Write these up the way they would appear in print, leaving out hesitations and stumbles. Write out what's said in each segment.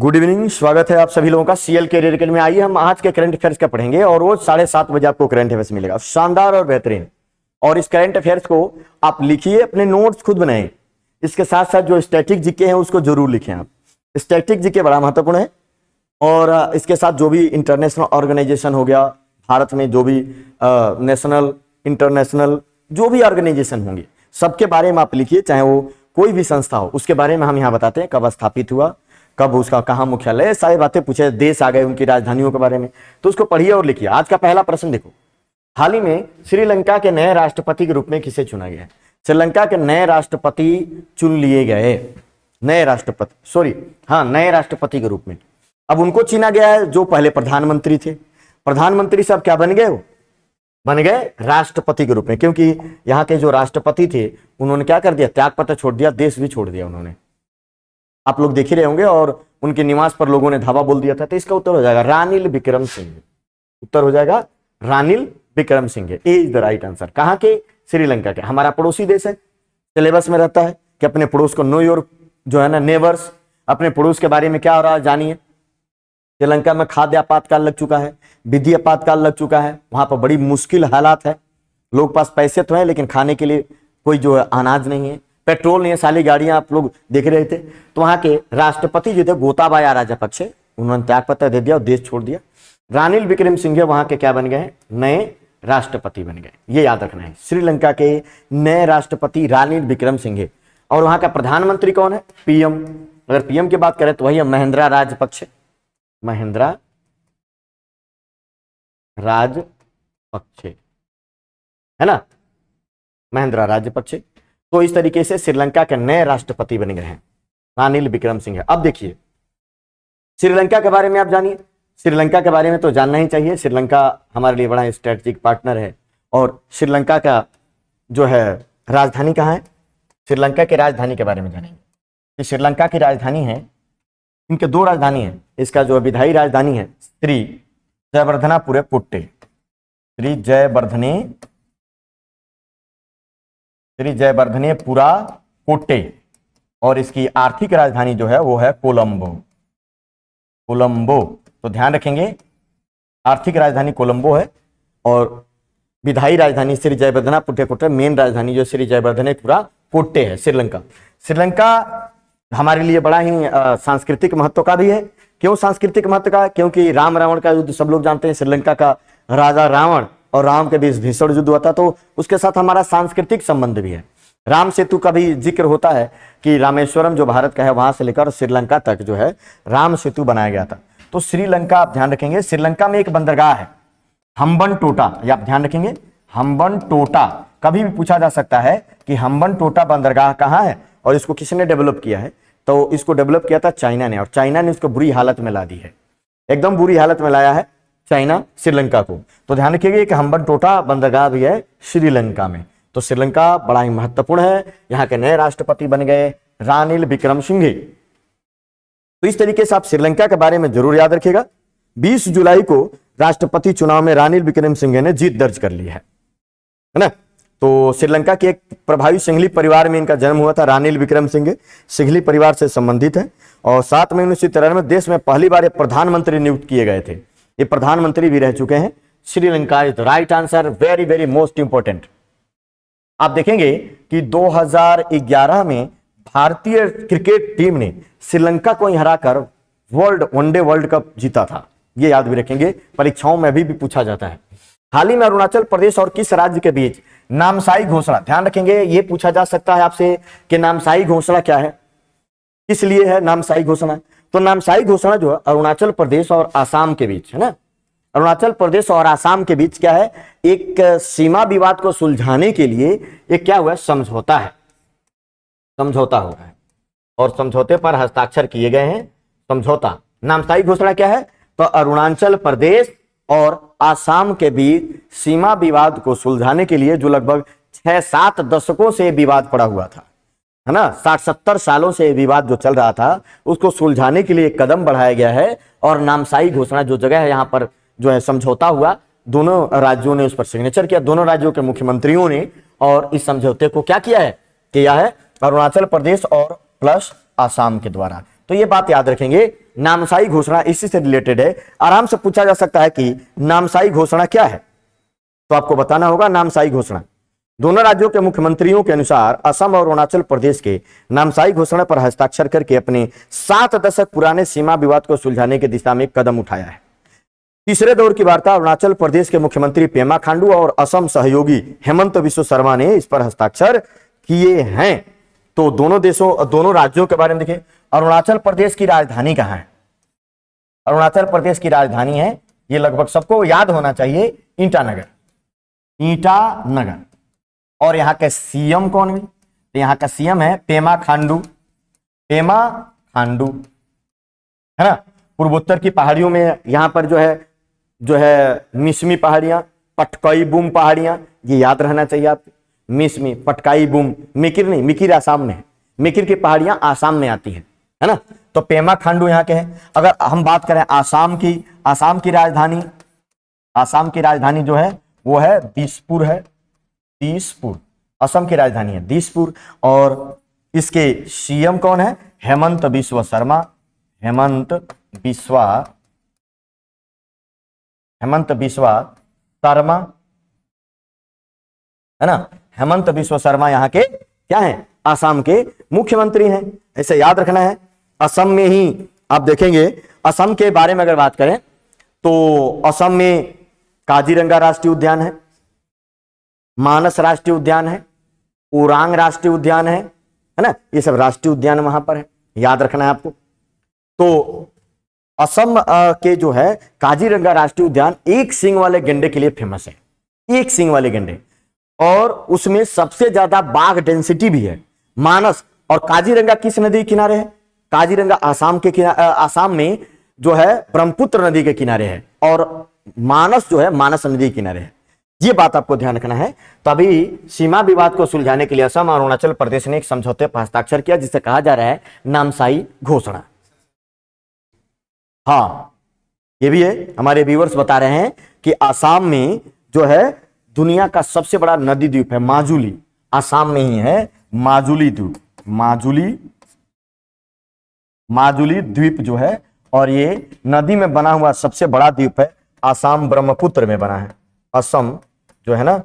Good evening, स्वागत है आप सभी लोगों का सीएल कैरियर अकेडमी में। आइए हम आज के करंट अफेयर्स का पढ़ेंगे और रोज 7:30 बजे आपको करंट अफेयर्स मिलेगा, शानदार और बेहतरीन। और इस करंट अफेयर्स को आप लिखिए, अपने नोट्स खुद बनाएं। इसके साथ साथ जो स्टैटिक जीके हैं उसको जरूर लिखें आप। स्टैटिक जीके बड़ा महत्वपूर्ण है। और इसके साथ जो भी इंटरनेशनल ऑर्गेनाइजेशन हो गया, भारत में जो भी नेशनल इंटरनेशनल जो भी ऑर्गेनाइजेशन होंगे सबके बारे में आप लिखिए, चाहे वो कोई भी संस्था हो, उसके बारे में हम यहाँ बताते हैं। कब स्थापित हुआ, कब उसका कहाँ मुख्यालय, सारी बातें पूछे, देश आ गए, उनकी राजधानियों के बारे में, तो उसको पढ़िए और लिखिए। आज का पहला प्रश्न देखो, हाल ही में श्रीलंका के नए राष्ट्रपति के रूप में किसे चुना गया है? श्रीलंका के नए राष्ट्रपति चुन लिए गए, नए राष्ट्रपति के रूप में। अब उनको चुना गया है जो पहले प्रधानमंत्री थे। प्रधानमंत्री साहब क्या बन गए? वो बन गए राष्ट्रपति के रूप में, क्योंकि यहाँ के जो राष्ट्रपति थे उन्होंने क्या कर दिया, त्यागपत्र छोड़ दिया, देश भी छोड़ दिया उन्होंने। आप लोग देख ही रहे होंगे, और उनके निवास पर लोगों ने धावा बोल दिया था। तो इसका उत्तर हो जाएगा रानिल विक्रम सिंह। उत्तर हो जाएगा रानिल विक्रम सिंह। ए इज द राइट आंसर। कहाँ के? श्रीलंका के। हमारा पड़ोसी देश है, सिलेबस में रहता है कि अपने पड़ोस को नो योर जो है ना नेबर्स, अपने पड़ोस के बारे में क्या हो रहा है जानिए। श्रीलंका में खाद्य आपातकाल लग चुका है, विधि आपातकाल लग चुका है। वहां पर बड़ी मुश्किल हालात है। लोग पास पैसे तो है लेकिन खाने के लिए कोई जो है अनाज नहीं है, पेट्रोल नहीं है, सारी गाड़ियां आप लोग देख रहे थे। तो वहां के राष्ट्रपति जो थे गोताबाया राजपक्षे, उन्होंने त्यागपत्र दे दिया और देश छोड़ दिया। रानिल विक्रमसिंघे वहां के क्या बन गए? नए राष्ट्रपति बन गए। ये याद रखना है, श्रीलंका के नए राष्ट्रपति रानिल विक्रमसिंघे। और वहां का प्रधानमंत्री कौन है? पीएम। अगर पीएम की बात करें तो वही है महिंद्रा राजपक्षे। महिंद्रा राजपक्षे है ना, महिंद्रा राजपक्षे। तो इस तरीके से श्रीलंका के नए राष्ट्रपति बन गए हैं रानिल विक्रमसिंघे। अब देखिए श्रीलंका के बारे में आप जानिए। श्रीलंका के बारे में तो जानना ही चाहिए। श्रीलंका हमारे लिए बड़ा स्ट्रेटेजिक पार्टनर है। और श्रीलंका का जो है राजधानी कहाँ है? श्रीलंका की राजधानी के बारे में जानेंगे। श्रीलंका की राजधानी है, इनके दो राजधानी है। इसका जो विधायी राजधानी है श्री जयवर्धनापुरे पुट्टे, श्री जयवर्धनेपुरा कोट्टे। और इसकी आर्थिक राजधानी जो है वो है कोलंबो। तो ध्यान रखेंगे, आर्थिक राजधानी कोलंबो है और विधायी राजधानी श्री जयवर्धनापुरे कोट्टे। मेन राजधानी जो श्री जयवर्धनेपुरा कोट्टे है श्रीलंका। श्रीलंका हमारे लिए बड़ा ही सांस्कृतिक महत्व का भी है। क्यों सांस्कृतिक महत्व का? क्योंकि राम रावण का युद्ध सब लोग जानते हैं। श्रीलंका का राजा रावण और राम के बीच भीषण युद्ध हुआ था, तो उसके साथ हमारा सांस्कृतिक संबंध भी है। राम सेतु का भी जिक्र होता है कि रामेश्वरम जो भारत का है वहां से लेकर श्रीलंका तक जो है राम सेतु बनाया गया था। तो श्रीलंका आप ध्यान रखेंगे, श्रीलंका में एक बंदरगाह है हम्बनटोटा। ये आप ध्यान रखेंगे, हम्बनटोटा। कभी भी पूछा जा सकता है कि हम्बनटोटा बंदरगाह कहाँ है और इसको किसने डेवलप किया है? तो इसको डेवलप किया था चाइना ने, और चाइना ने इसको बुरी हालत में ला दी है, एकदम बुरी हालत में लाया है चाइना श्रीलंका को। तो ध्यान रखिएगा कि हम्बनटोटा बंदरगाह भी है श्रीलंका में। तो श्रीलंका बड़ा ही महत्वपूर्ण है। यहाँ के नए राष्ट्रपति बन गए रानिल विक्रमसिंघे। तो इस तरीके से आप श्रीलंका के बारे में जरूर याद रखिएगा। 20 जुलाई को राष्ट्रपति चुनाव में रानिल विक्रमसिंघे ने जीत दर्ज कर ली है ना। तो श्रीलंका के एक प्रभावी सिंघली परिवार में इनका जन्म हुआ था। रानिल विक्रमसिंघे सिंघली परिवार से संबंधित है और 7 मई 1993 में देश में पहली बार प्रधानमंत्री नियुक्त किए गए थे। ये प्रधानमंत्री भी रह चुके हैं। Sri Lanka is the right answer, very very most important. आप देखेंगे कि 2011 में भारतीय क्रिकेट टीम ने श्रीलंका को हराकर वनडे वर्ल्ड कप जीता था। ये याद भी रखेंगे, परीक्षाओं में भी पूछा जाता है। हाल ही में अरुणाचल प्रदेश और किस राज्य के बीच नामसाई घोषणा, ध्यान रखेंगे ये पूछा जा सकता है आपसे कि नामसाई घोषणा क्या है, किस लिए है नामसाई घोषणा? तो नामसाई घोषणा जो है अरुणाचल प्रदेश और आसाम के बीच है ना। अरुणाचल प्रदेश और आसाम के बीच क्या है, एक सीमा विवाद को सुलझाने के लिए एक क्या हुआ, समझौता है, समझौता हुआ है और समझौते पर हस्ताक्षर किए गए हैं। समझौता, नामसाई घोषणा क्या है? तो अरुणाचल प्रदेश और आसाम के बीच सीमा विवाद को सुलझाने के लिए जो लगभग 6-7 दशकों से विवाद पड़ा हुआ था, है ना, 60-70 सालों से विवाद जो चल रहा था उसको सुलझाने के लिए एक कदम बढ़ाया गया है। और नामसाई घोषणा जो जगह है यहाँ पर जो है समझौता हुआ, दोनों राज्यों ने उस पर सिग्नेचर किया, दोनों राज्यों के मुख्यमंत्रियों ने। और इस समझौते को क्या किया है, अरुणाचल प्रदेश और प्लस आसाम के द्वारा। तो ये बात याद रखेंगे नामसाई घोषणा इसी से रिलेटेड है। आराम से पूछा जा सकता है कि नामसाई घोषणा क्या है, तो आपको बताना होगा नामसाई घोषणा। दोनों राज्यों के मुख्यमंत्रियों के अनुसार असम और अरुणाचल प्रदेश के नामसाई घोषणा पर हस्ताक्षर करके अपने 7 दशक पुराने सीमा विवाद को सुलझाने की दिशा में एक कदम उठाया है। तीसरे दौर की वार्ता अरुणाचल प्रदेश के मुख्यमंत्री पेमा खांडू और असम सहयोगी हेमंत बिस्व शर्मा ने इस पर हस्ताक्षर किए हैं। तो दोनों राज्यों के बारे में देखिए। अरुणाचल प्रदेश की राजधानी कहां है? अरुणाचल प्रदेश की राजधानी है, ये लगभग सबको याद होना चाहिए, ईटानगर। ईटानगर। और यहां के सीएम कौन है? तो यहां का सीएम है पेमा खांडू। पेमा खांडू है ना। पूर्वोत्तर की पहाड़ियों में यहां पर जो है मिसमी पहाड़ियां, पटकाई बूम पहाड़ियां, ये याद रहना चाहिए आपको। मिसमी, पटकाई बूम, मिकिर नहीं, मिकिर आसाम में है। मिकिर की पहाड़ियां आसाम में आती है ना। तो पेमा खांडू यहाँ के हैं। अगर हम बात करें आसाम की राजधानी जो है वो है दिसपुर है। दिसपुर असम की राजधानी है, दिसपुर। और इसके सीएम कौन है? हेमंत बिस्व शर्मा। हेमंत बिस्वा शर्मा है ना। हेमंत बिस्व शर्मा यहाँ के क्या है? असम के मुख्यमंत्री हैं। ऐसे याद रखना है। असम में ही आप देखेंगे, असम के बारे में अगर बात करें तो असम में काजीरंगा राष्ट्रीय उद्यान है, मानस राष्ट्रीय उद्यान है, ओरांग राष्ट्रीय उद्यान है ना। ये सब राष्ट्रीय उद्यान वहां पर है, याद रखना है आपको। तो असम के जो है काजीरंगा राष्ट्रीय उद्यान एक सींग वाले गैंडे के लिए फेमस है। एक सींग वाले गैंडे, और उसमें सबसे ज्यादा बाघ डेंसिटी भी है। मानस और काजीरंगा किस नदी के किनारे है? काजीरंगा आसाम में जो है ब्रह्मपुत्र नदी के किनारे है, और मानस जो है मानस नदी के किनारे है। ये बात आपको ध्यान रखना है। तो अभी सीमा विवाद को सुलझाने के लिए असम और अरुणाचल प्रदेश ने एक समझौते पर हस्ताक्षर किया, जिसे कहा जा रहा है नामसाई घोषणा। हाँ, ये भी है। हमारे व्यूअर्स बता रहे हैं कि आसाम में जो है दुनिया का सबसे बड़ा नदी द्वीप है माजुली। आसाम में ही है माजुली द्वीप। माजुली द्वीप जो है, और ये नदी में बना हुआ सबसे बड़ा द्वीप है। आसाम ब्रह्मपुत्र में बना है। असम जो है ना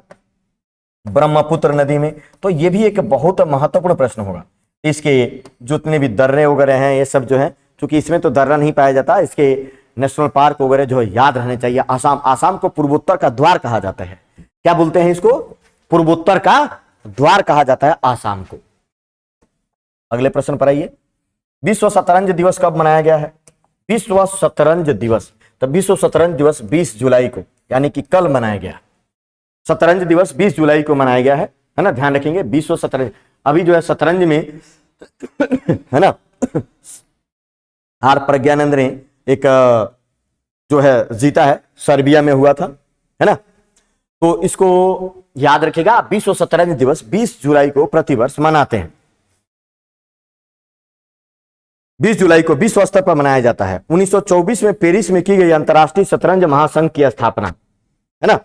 ब्रह्मपुत्र नदी में। तो ये भी एक बहुत महत्वपूर्ण प्रश्न होगा। इसके जितने भी दर्रे वगैरह हैं, ये सब जो है, क्योंकि इसमें तो दर्रा नहीं पाया जाता, इसके नेशनल पार्क वगैरह जो है याद रहने चाहिए। आसाम को पूर्वोत्तर का द्वार कहा जाता है। क्या बोलते हैं इसको? पूर्वोत्तर का द्वार कहा जाता है आसाम को। अगले प्रश्न पर आइए। विश्व शतरंज दिवस कब मनाया गया है? विश्व शतरंज दिवस, तो विश्व शतरंज दिवस 20 जुलाई को, यानी कि कल मनाया गया। शतरंज दिवस 20 जुलाई को मनाया गया है ना। ध्यान रखेंगे, विश्व शतरंज। अभी जो है शतरंज में है ना आर प्रज्ञानंद ने एक जो है जीता है, सर्बिया में हुआ था, है ना। तो इसको याद रखिएगा। विश्व शतरंज दिवस 20 जुलाई को प्रतिवर्ष मनाते हैं। 20 जुलाई को विश्व स्तर पर मनाया जाता है। 1924 में पेरिस में की गई अंतर्राष्ट्रीय शतरंज महासंघ की स्थापना, है ना।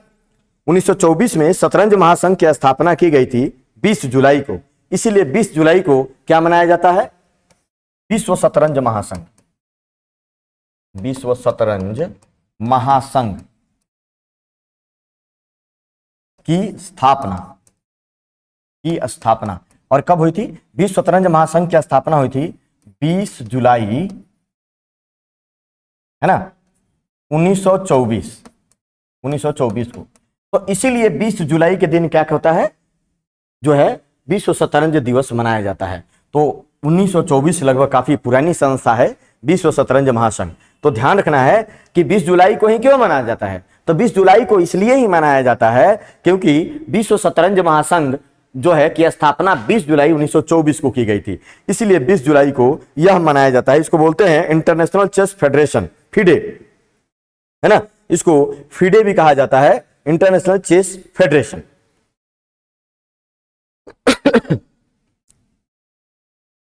1924 में शतरंज महासंघ की स्थापना की गई थी 20 जुलाई को। इसीलिए 20 जुलाई को क्या मनाया जाता है? विश्व शतरंज महासंघ। विश्व शतरंज महासंघ की स्थापना और कब हुई थी? विश्व शतरंज महासंघ की स्थापना हुई थी 20 जुलाई, है ना, 1924 को। तो इसीलिए 20 जुलाई के दिन क्या होता है, जो है विश्व शतरंज दिवस मनाया जाता है। तो 1924 लगभग काफी पुरानी संस्था है विश्व शतरंज महासंघ। तो ध्यान रखना है कि 20 जुलाई को ही क्यों मनाया जाता है? तो 20 जुलाई को इसलिए ही मनाया जाता है क्योंकि विश्व शतरंज महासंघ जो है कि स्थापना 20 जुलाई 1924 को की गई थी। इसलिए 20 जुलाई को यह मनाया जाता है। इसको बोलते हैं इंटरनेशनल चेस फेडरेशन, फिडे, है ना। इसको फिडे भी कहा जाता है, इंटरनेशनल चेस फेडरेशन।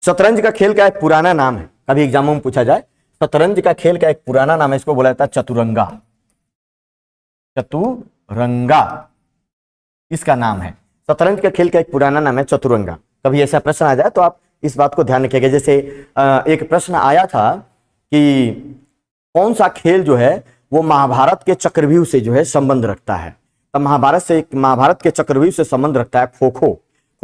शतरंज का खेल का एक पुराना नाम है, कभी एग्जामों में पूछा जाए, शतरंज का खेल का एक पुराना नाम है, इसको बोला जाता है चतुरंगा। चतुरंगा इसका नाम है। शतरंज का खेल का एक पुराना नाम है चतुरंगा। कभी ऐसा प्रश्न आ जाए तो आप इस बात को ध्यान रखिएगा। जैसे एक प्रश्न आया था कि कौन सा खेल जो है वो महाभारत के चक्रव्यूह से जो है संबंध रखता है। तो महाभारत के चक्रव्यूह से संबंध रखता है खो खो।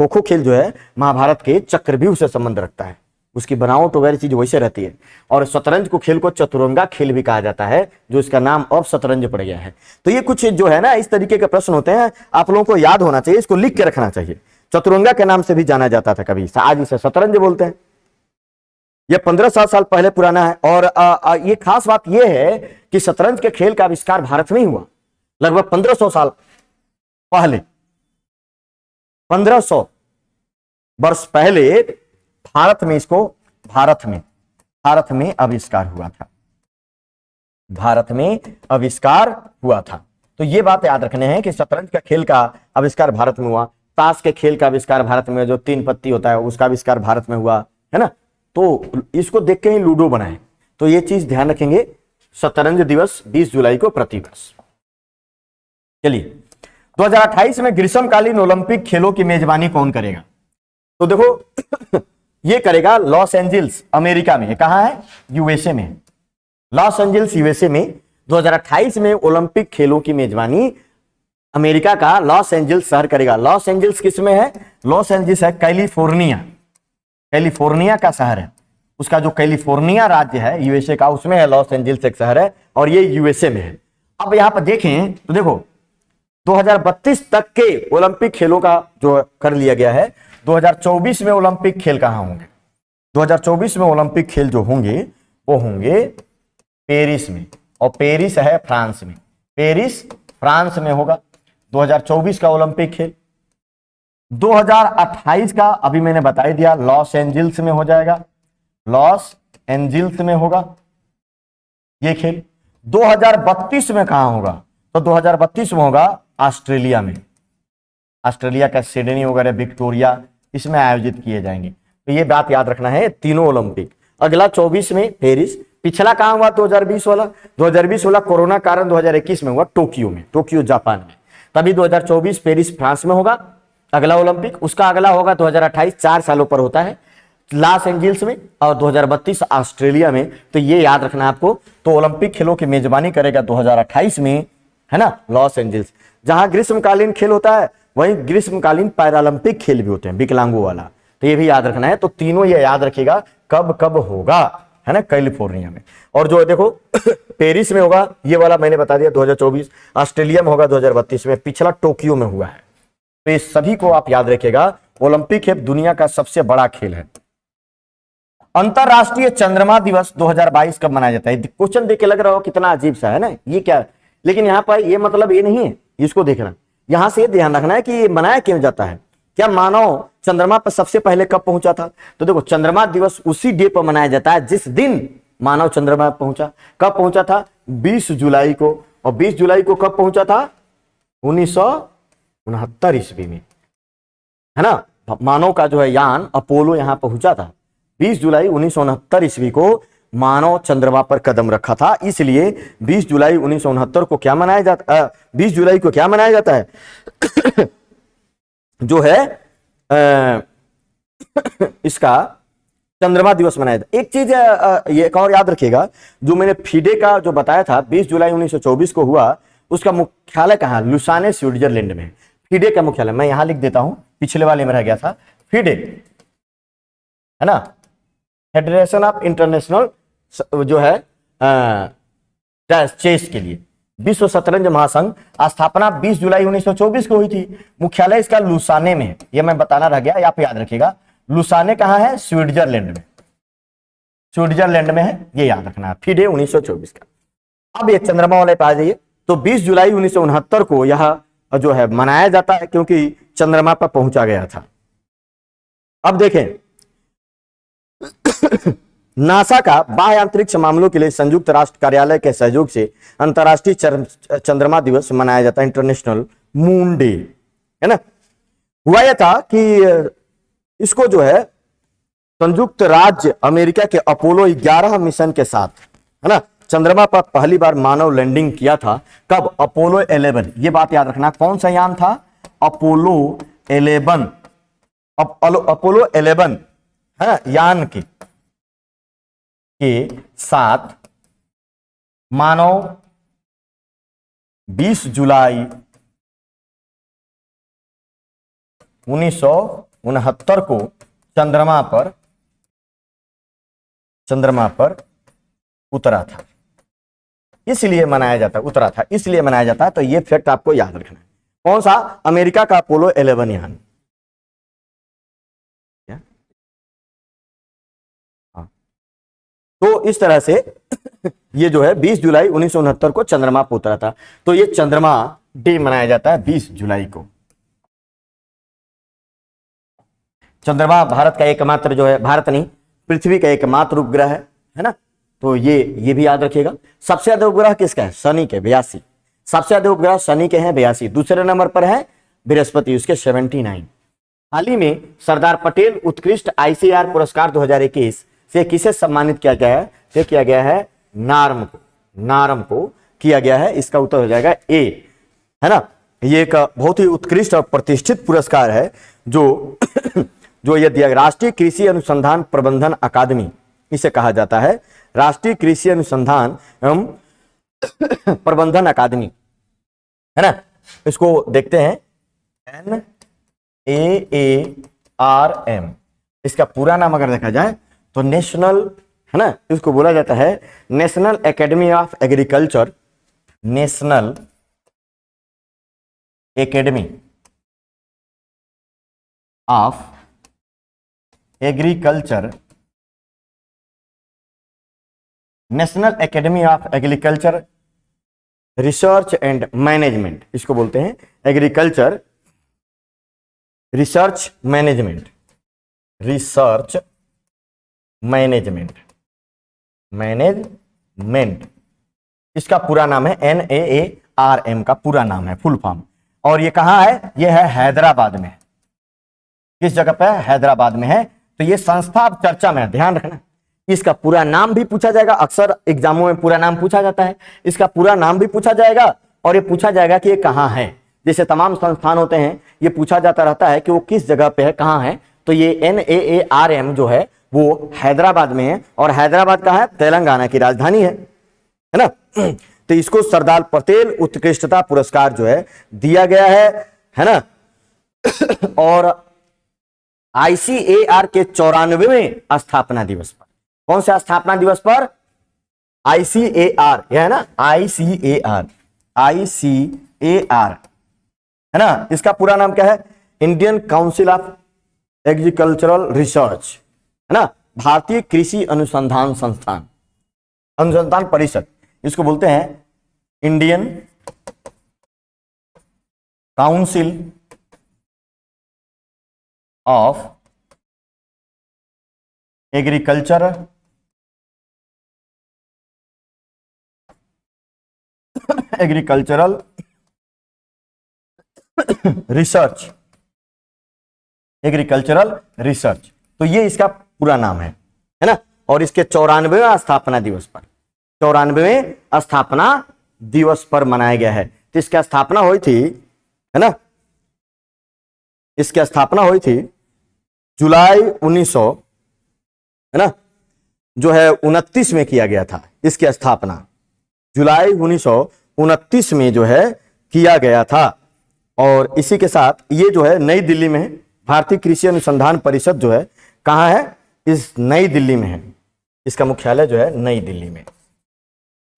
खो खो खेल जो है महाभारत के चक्रव्यूह से संबंध रखता है, उसकी बनावट वगैरह चीज वैसे रहती है। और शतरंज को खेल को चतुरंगा खेल भी कहा जाता है, जो इसका नाम अब शतरंज पड़ गया है। तो ये कुछ जो है ना इस तरीके के प्रश्न होते हैं, आप लोगों को याद होना चाहिए, इसको लिख के रखना चाहिए। चतुरंगा के नाम से भी जाना जाता था कभी, आज इसे शतरंज बोलते हैं। यह 1500 साल पहले पुराना है। और ये खास बात यह है कि शतरंज के खेल का आविष्कार भारत में ही हुआ, लगभग 1500 साल पहले, 1500 वर्ष पहले भारत में आविष्कार हुआ था, भारत में आविष्कार हुआ था। तो ये बात याद रखने हैं कि शतरंज का खेल का आविष्कार भारत में हुआ, ताश के खेल का आविष्कार भारत में, जो 3 पत्ती होता है उसका आविष्कार भारत में हुआ है ना। तो इसको देख के ही लूडो बनाए। तो ये चीज ध्यान रखेंगे, शतरंज दिवस 20 जुलाई को प्रतिवर्ष। चलिए 2028 में ग्रीष्मकालीन ओलंपिक खेलों की मेजबानी कौन करेगा? तो देखो ये करेगा लॉस एंजल्स, अमेरिका में। कहां है? यूएसए में, लॉस एंजल्स यूएसए में। 2028 में ओलंपिक खेलों की मेजबानी अमेरिका का लॉस एंजल्स शहर करेगा। लॉस एंजल्स किस में है? लॉस एंजल्स है कैलिफोर्निया, कैलिफोर्निया का शहर है। उसका जो कैलिफोर्निया राज्य है यूएसए का, उसमें है लॉस एंजल्स एक शहर है, और ये यूएसए में है। अब यहां पर देखें तो देखो 2032 तक के ओलंपिक खेलों का जो कर लिया गया है। 2024 में ओलंपिक खेल कहां होंगे? 2024 में ओलंपिक खेल जो होंगे वो होंगे पेरिस में, और पेरिस है फ्रांस में, पेरिस फ्रांस में होगा 2024 का ओलंपिक खेल। 2028 का अभी मैंने बता ही दिया, लॉस एंजल्स में हो जाएगा, लॉस एंजल्स में होगा ये खेल। 2032 में कहां होगा? तो 2032 में होगा ऑस्ट्रेलिया में, ऑस्ट्रेलिया का सिडनी वगैरह, विक्टोरिया, इसमें आयोजित किए जाएंगे। तो ये बात याद रखना है, तीनों ओलंपिक। अगला 24 में पेरिस, पिछला कहां हुआ? 2020 वाला, 2020 वाला कोरोना कारण 2021 में हुआ टोक्यो में, टोक्यो जापान में। तभी 2024 पेरिस फ्रांस में होगा अगला ओलंपिक। उसका अगला होगा 2028, 4 सालों पर होता है, लॉस एंजल्स में, और 2032 ऑस्ट्रेलिया में। तो ये याद रखना है आपको। तो ओलंपिक खेलों की मेजबानी करेगा 2028 में, है ना, लॉस एंजल्स। जहां ग्रीष्मकालीन खेल होता है वहीं ग्रीष्मकालीन पैरालंपिक खेल भी होते हैं, विकलांगों वाला। तो ये भी याद रखना है। तो तीनों ये याद रखिएगा कब कब होगा, है ना, कैलिफोर्निया में। और जो देखो पेरिस में होगा, ये वाला मैंने बता दिया 2024, ऑस्ट्रेलिया में होगा 2032 में, पिछला टोक्यो में हुआ है। तो ये सभी को आप याद रखिएगा। ओलंपिक खेल दुनिया का सबसे बड़ा खेल है। अंतरराष्ट्रीय चंद्रमा दिवस 2022 कब मनाया जाता है? क्वेश्चन देख के लग रहा हो कितना अजीब सा है ना, ये क्या? लेकिन यहाँ पर ये मतलब ये नहीं है, इसको देखना, यहां से ध्यान रखना है कि ये मनाया क्यों जाता है। क्या मानव चंद्रमा पर सबसे पहले कब पहुंचा था? तो देखो चंद्रमा दिवस उसी डे पर मनाया जाता है जिस दिन मानव चंद्रमा पर पहुंचा। कब पहुंचा था? 20 जुलाई को। और 20 जुलाई को कब पहुंचा था? 1969 ईस्वी में, है ना। मानव का जो है यान अपोलो यहां पहुंचा था 20 जुलाई 1969 ईस्वी को। मानव चंद्रमा पर कदम रखा था, इसलिए 20 जुलाई 1969 को क्या मनाया जाता है? 20 जुलाई को क्या मनाया जाता है? जो है इसका चंद्रमा दिवस मनाया जाता है। एक चीज ये एक और याद रखिएगा, जो मैंने फीडे का जो बताया था 20 जुलाई 1924 को हुआ, उसका मुख्यालय कहां? लुसाने, स्विट्जरलैंड में। फीडे का मुख्यालय मैं यहां लिख देता हूं, पिछले वाले में रह गया था। फीडे, है ना, फेडरेशन ऑफ इंटरनेशनल जो है चेस के लिए, विश्व शतरंज महासंघ, स्थापना 20 जुलाई 1924 को हुई थी। मुख्यालय इसका लुसाने में है, ये मैं बताना रह गया, आप याद रखिएगा। लुसाने कहां है? स्विट्जरलैंड में, स्विट्जरलैंड में है, ये याद रखना है। फीडे 1924 का। अब ये चंद्रमा वाले पे आ जाइए। तो 20 जुलाई 1969 को यह जो है मनाया जाता है क्योंकि चंद्रमा पर पहुंचा गया था। अब देखें नासा का बाह्य अंतरिक्ष मामलों के लिए संयुक्त राष्ट्र कार्यालय के सहयोग से अंतर्राष्ट्रीय चंद्रमा दिवस मनाया जाता है, इंटरनेशनल मून डे, है ना। हुआ यह था कि इसको जो है संयुक्त राज्य अमेरिका के अपोलो 11 मिशन के साथ, है ना, चंद्रमा पर पहली बार मानव लैंडिंग किया था। कब? अपोलो 11। ये बात याद रखना, कौन सा यान था? अपोलो 11, अपोलो 11 है यान की के साथ मानव 20 जुलाई 1969 को चंद्रमा पर उतरा था, इसलिए मनाया जाता, उतरा था इसलिए मनाया जाता है। तो ये फैक्ट आपको याद रखना है। कौन सा? अमेरिका का अपोलो 11 यान। तो इस तरह से ये जो है 20 जुलाई 1969 को चंद्रमा पर उतरा था। तो ये चंद्रमा डे मनाया जाता है 20 जुलाई को। चंद्रमा भारत का एकमात्र जो है, भारत नहीं पृथ्वी का एकमात्र उपग्रह है ना। तो ये भी याद रखिएगा। सबसे ज्यादा उपग्रह किसका है? शनि के 82। सबसे ज्यादा उपग्रह शनि के हैं 82। दूसरे नंबर पर है बृहस्पति, उसके 79। हाल ही में सरदार पटेल उत्कृष्ट आईसीआर पुरस्कार 2021 से किसे सम्मानित किया गया है? से किया गया है नारम को किया गया है। इसका उत्तर हो जाएगा ए, है ना। ये एक बहुत ही उत्कृष्ट और प्रतिष्ठित पुरस्कार है जो ये दिया, राष्ट्रीय कृषि अनुसंधान प्रबंधन अकादमी इसे कहा जाता है। राष्ट्रीय कृषि अनुसंधान एवं प्रबंधन अकादमी, है ना। इसको देखते हैं, NAARM। इसका पूरा नाम अगर देखा जाए तो नेशनल, है ना, इसको बोला जाता है national academy of agriculture. National academy of agriculture, national academy of agriculture research and management, इसको बोलते हैं एग्रीकल्चर रिसर्च मैनेजमेंट। इसका पूरा नाम है NAARM का पूरा नाम है, फुल फॉर्म। और ये कहाँ है? ये है हैदराबाद में। किस जगह पे है? हैदराबाद में है। तो ये संस्था अब चर्चा में है, ध्यान रखना। इसका पूरा नाम भी पूछा जाएगा, अक्सर एग्जामों में पूरा नाम पूछा जाता है। इसका पूरा नाम भी पूछा जाएगा और ये पूछा जाएगा कि ये कहाँ है। जैसे तमाम संस्थान होते हैं, ये पूछा जाता रहता है कि वो किस जगह पे है, कहाँ है। तो ये NAARM जो है वो हैदराबाद में है, और हैदराबाद का है तेलंगाना की राजधानी है ना। तो इसको सरदार पटेल उत्कृष्टता पुरस्कार जो है दिया गया है ना। और ICAR के 94वें स्थापना दिवस पर, कौन से स्थापना दिवस पर? ICAR, यह है ना ICAR है ना। इसका पूरा नाम क्या है? Indian council of agricultural research, है ना। भारतीय कृषि अनुसंधान संस्थान, अनुसंधान परिषद, इसको बोलते हैं Indian council of agriculture agricultural research, agricultural research. तो ये इसका पूरा नाम है ना। और इसके 94वें स्थापना दिवस पर, 94वें स्थापना दिवस पर मनाया गया है। तो इसकी स्थापना हुई थी, है ना, इसकी स्थापना हुई थी जुलाई 1900, है ना, जो है 29 में किया गया था। इसकी स्थापना जुलाई 1929 में जो है किया गया था। और इसी के साथ ये जो है नई दिल्ली में है। भारतीय कृषि अनुसंधान परिषद जो है कहाँ है? इस नई दिल्ली में है। इसका मुख्यालय जो है नई दिल्ली में,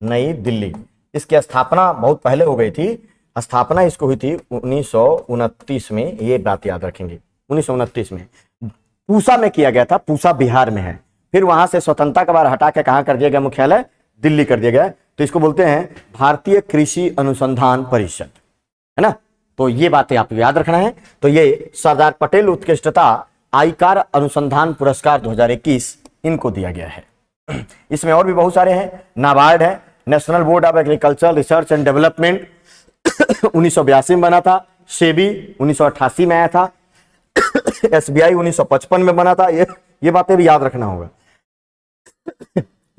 नई दिल्ली। इसकी स्थापना बहुत पहले हो गई थी। स्थापना इसको हुई थी 1929 में, ये बात याद रखेंगे। 1929 में पूसा में किया गया था। पूसा बिहार में है। फिर वहां से स्वतंत्रता के बाद हटा के कहां कर दिया गया? मुख्यालय दिल्ली कर दिया गया। तो इसको बोलते हैं भारतीय कृषि अनुसंधान परिषद, है ना। तो ये बातें आपको याद रखना है। तो ये सरदार पटेल उत्कृष्टता आईकार अनुसंधान पुरस्कार 2021 इनको दिया गया है। इसमें और भी बहुत सारे हैं। नाबार्ड है, national board of agriculture research and development 1982 में बना था। सेबी 1988 में आया था। SBI 1955 में बना था। ये बातें भी याद रखना होगा।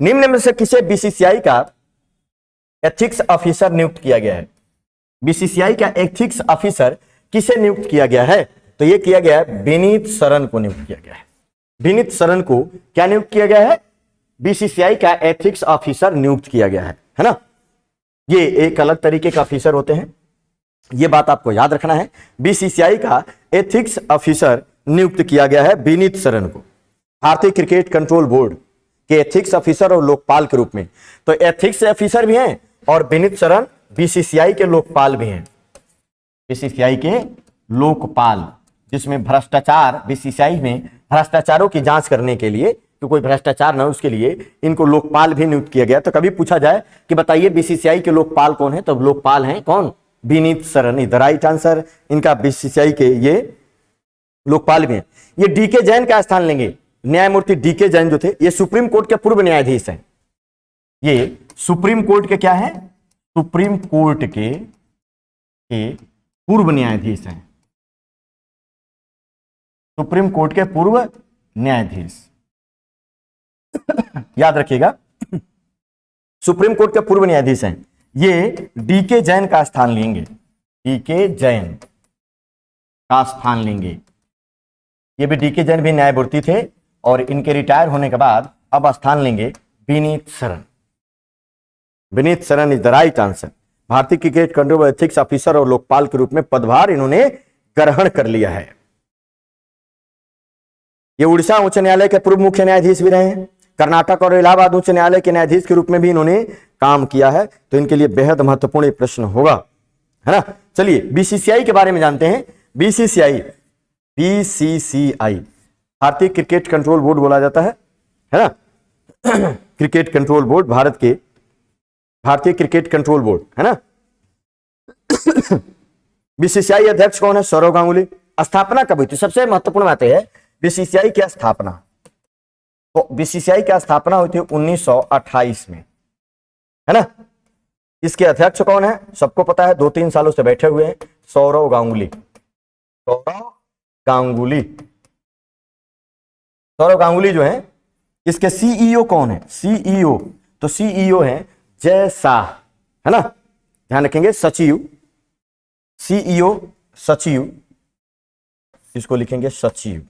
निम्न में से किसे BCCI का एथिक्स ऑफिसर नियुक्त किया गया है? BCCI का एथिक्स ऑफिसर किसे नियुक्त किया गया है? तो यह किया गया है विनीत सरन को नियुक्त किया गया है। विनीत सरन को क्या नियुक्त किया गया है? बीसीसीआई का एथिक्स ऑफिसर नियुक्त किया गया है ना। ये एक अलग तरीके का ऑफिसर होते हैं, ये बात आपको याद रखना है। बीसीसीआई का एथिक्स ऑफिसर नियुक्त किया गया है विनीत सरन को, भारतीय क्रिकेट कंट्रोल बोर्ड के एथिक्स ऑफिसर और लोकपाल के रूप में। तो एथिक्स ऑफिसर भी हैं और विनीत सरन बीसीसीआई के लोकपाल भी हैं, बीसीसीआई के लोकपाल, जिसमें भ्रष्टाचार, बीसीसीआई में भ्रष्टाचारों की जांच करने के लिए, तो कोई भ्रष्टाचार न हो उसके लिए इनको लोकपाल भी नियुक्त किया गया। तो कभी पूछा जाए कि बताइए बीसीसीआई के लोकपाल कौन है, तो लोकपाल हैं कौन, Vineet Saran is the right answer. इनका बीसीसीआई के ये लोकपाल भी हैं। ये डीके जैन का स्थान लेंगे, न्यायमूर्ति डीके जैन जो थे, ये सुप्रीम कोर्ट के पूर्व न्यायाधीश हैं। ये सुप्रीम कोर्ट के क्या है, सुप्रीम कोर्ट के पूर्व न्यायाधीश हैं, सुप्रीम कोर्ट के पूर्व न्यायाधीश याद रखिएगा, सुप्रीम कोर्ट के पूर्व न्यायाधीश हैं। ये डीके जैन का स्थान लेंगे, डीके जैन का स्थान लेंगे। ये भी डीके जैन भी न्यायमूर्ति थे और इनके रिटायर होने के बाद अब स्थान लेंगे Vineet Saran. Vineet Saran is the right answer. भारतीय क्रिकेट कंट्रोल एथिक्स ऑफिसर और लोकपाल के रूप में पदभार इन्होंने ग्रहण कर लिया है। ये उड़ीसा उच्च न्यायालय के पूर्व मुख्य न्यायाधीश भी रहे हैं, कर्नाटक और इलाहाबाद उच्च न्यायालय के न्यायाधीश के रूप में भी इन्होंने काम किया है। तो इनके लिए बेहद महत्वपूर्ण प्रश्न होगा, है ना। चलिए बीसीसीआई के बारे में जानते हैं। बीसीसीआई, बीसीसीआई भारतीय क्रिकेट कंट्रोल बोर्ड बोला जाता है ना। क्रिकेट कंट्रोल बोर्ड, भारत के भारतीय क्रिकेट कंट्रोल बोर्ड, है ना। बीसीसीआई अध्यक्ष कौन है, सौरव गांगुली। स्थापना कब हुई थी, सबसे महत्वपूर्ण बात है बीसीसीआई की स्थापना। तो बीसीसीआई की स्थापना हुई थी 1928 में, है ना। इसके अध्यक्ष कौन है, सबको पता है, 2-3 सालों से बैठे हुए हैं, सौरव गांगुली। सौरव गांगुली, सौरव गांगुली जो है, इसके सीईओ कौन है, सीईओ, तो सीईओ है जय शाह, है ना। ध्यान रखेंगे, सचिव, सीईओ सचिव, इसको लिखेंगे सचिव,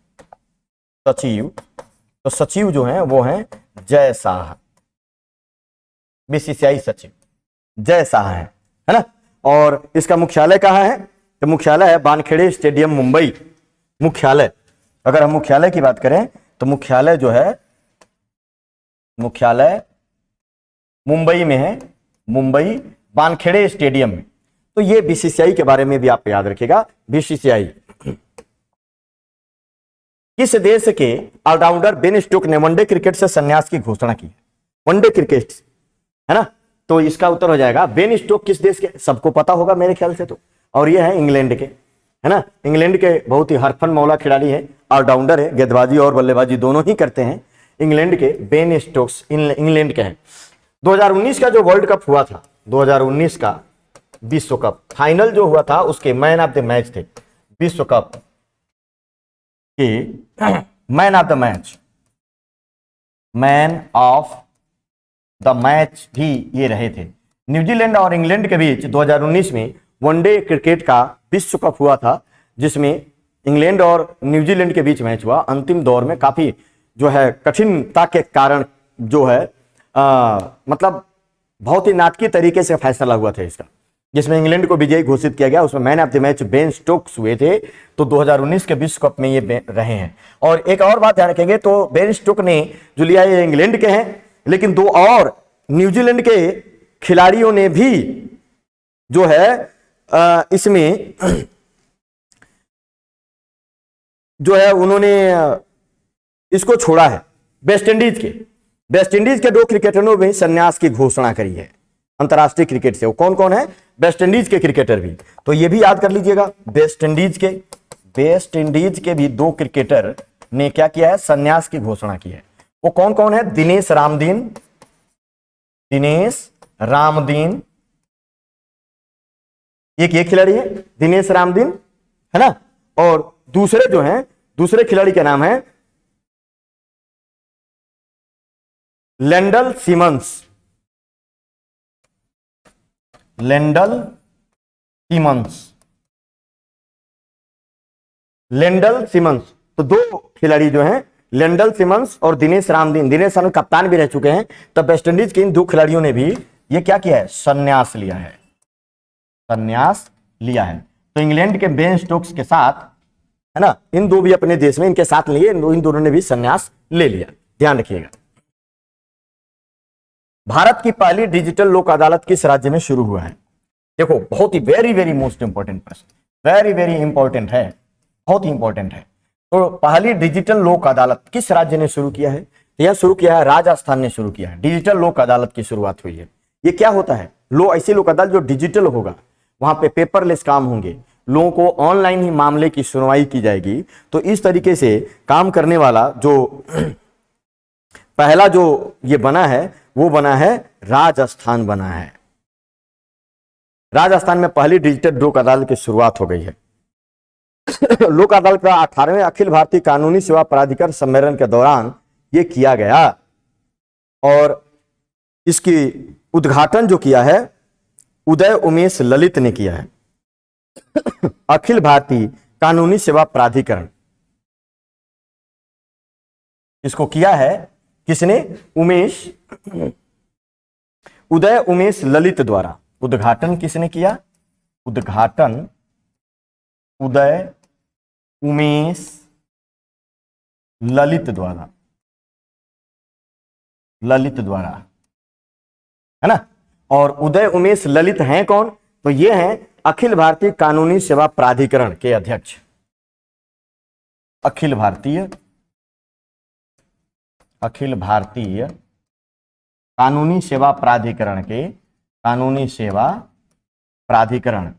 सचिव, तो सचिव जो है वो है जय शाह, बीसीसीआई सचिव जय शाह है ना। और इसका मुख्यालय कहाँ है, तो मुख्यालय है वानखेड़े स्टेडियम, मुंबई। मुख्यालय, अगर हम मुख्यालय की बात करें तो मुख्यालय जो है, मुख्यालय मुंबई में है, मुंबई वानखेड़े स्टेडियम में। तो ये बीसीसीआई के बारे में भी आप याद रखिएगा। बीसीसीआई, किस देश के ऑलराउंडर बेन स्टोक्स ने वनडे क्रिकेट से संन्यास की घोषणा की है, वनडे क्रिकेट, है ना। तो इसका उत्तर हो जाएगा बेन स्टोक्स किस देश के, सबको पता होगा मेरे ख्याल से तो, और ये है इंग्लैंड के, है ना। इंग्लैंड के बहुत ही हरफन मौला खिलाड़ी है, ऑलराउंडर है, गेंदबाजी और बल्लेबाजी दोनों ही करते हैं। इंग्लैंड के बेन स्टोक्स इंग्लैंड के हैं। 2019 का जो वर्ल्ड कप हुआ था, 2019 का विश्व कप फाइनल जो हुआ था, उसके मैन ऑफ द मैच थे, विश्व कप के man of the match, man of the match भी ये रहे थे। न्यूजीलैंड और इंग्लैंड के बीच 2019 में वनडे क्रिकेट का विश्व कप हुआ था, जिसमें इंग्लैंड और न्यूजीलैंड के बीच मैच हुआ। अंतिम दौर में काफी जो है कठिनता के कारण जो है मतलब बहुत ही नाटकीय तरीके से फैसला हुआ था इसका, जिसमें इंग्लैंड को विजयी घोषित किया गया। उसमें man of the match Ben Stokes हुए थे। तो 2019 के विश्व कप में ये रहे हैं। और एक और बात ध्यान रखेंगे, तो बेन स्टोक्स ने जो लिया है इंग्लैंड के हैं, लेकिन 2 और न्यूजीलैंड के खिलाड़ियों ने भी जो है इसमें जो है उन्होंने इसको छोड़ा है। वेस्ट इंडीज के 2 क्रिकेटरों ने संन्यास की घोषणा करी है अंतरराष्ट्रीय क्रिकेट से। वो कौन कौन है, वेस्ट इंडीज के क्रिकेटर भी, तो ये भी याद कर लीजिएगा। वेस्ट इंडीज के भी 2 क्रिकेटर ने क्या किया है, संन्यास की घोषणा की है। वो कौन कौन है, दिनेश रामदीन, एक ये खिलाड़ी है दिनेश रामदीन, है ना। और दूसरे जो हैं, दूसरे खिलाड़ी का नाम है लेंडल सिमंस, लेंडल सिमंस। तो 2 खिलाड़ी जो हैं लेंडल सिमंस और दिनेश रामदीन, दिनेश रामदीन कप्तान भी रह चुके हैं। तब वेस्टइंडीज के इन दो खिलाड़ियों ने भी ये क्या किया है, संन्यास लिया है, संन्यास लिया है। तो इंग्लैंड के बेन स्टोक्स के साथ, है ना, इन दो भी अपने देश में इनके साथ लिए, इन दोनों ने भी संन्यास ले लिया, ध्यान रखिएगा। भारत की पहली डिजिटल लोक अदालत किस राज्य में शुरू हुआ है? देखो बहुत ही वेरी वेरी मोस्ट इंपॉर्टेंट प्रश्न, वेरी वेरी इंपॉर्टेंट है, बहुत ही इंपॉर्टेंट है। तो पहली डिजिटल लोक अदालत किस राज्य ने शुरू किया है? यह शुरू किया है राजस्थान ने शुरू किया है। डिजिटल लोक अदालत की शुरुआत हुई है। ये क्या होता है? ऐसी लोक अदालत जो डिजिटल होगा, वहां पे पेपरलेस काम होंगे, लोगों को ऑनलाइन ही मामले की सुनवाई की जाएगी। तो इस तरीके से काम करने वाला जो पहला जो ये बना है वो बना है राजस्थान बना है। राजस्थान में पहली डिजिटल लोक अदालत की शुरुआत हो गई है। लोक अदालत का 18वें अखिल भारतीय कानूनी सेवा प्राधिकरण सम्मेलन के दौरान यह किया गया और इसकी उद्घाटन जो किया है उदय उमेश ललित ने किया है। अखिल भारतीय कानूनी सेवा प्राधिकरण, इसको किया है किसने? उदय उमेश ललित द्वारा। उद्घाटन किसने किया? उद्घाटन उदय उमेश ललित द्वारा, ललित द्वारा, है ना। और उदय उमेश ललित हैं कौन? तो ये हैं अखिल भारतीय कानूनी सेवा प्राधिकरण के अध्यक्ष, अखिल भारतीय कानूनी सेवा प्राधिकरण के, कानूनी सेवा प्राधिकरण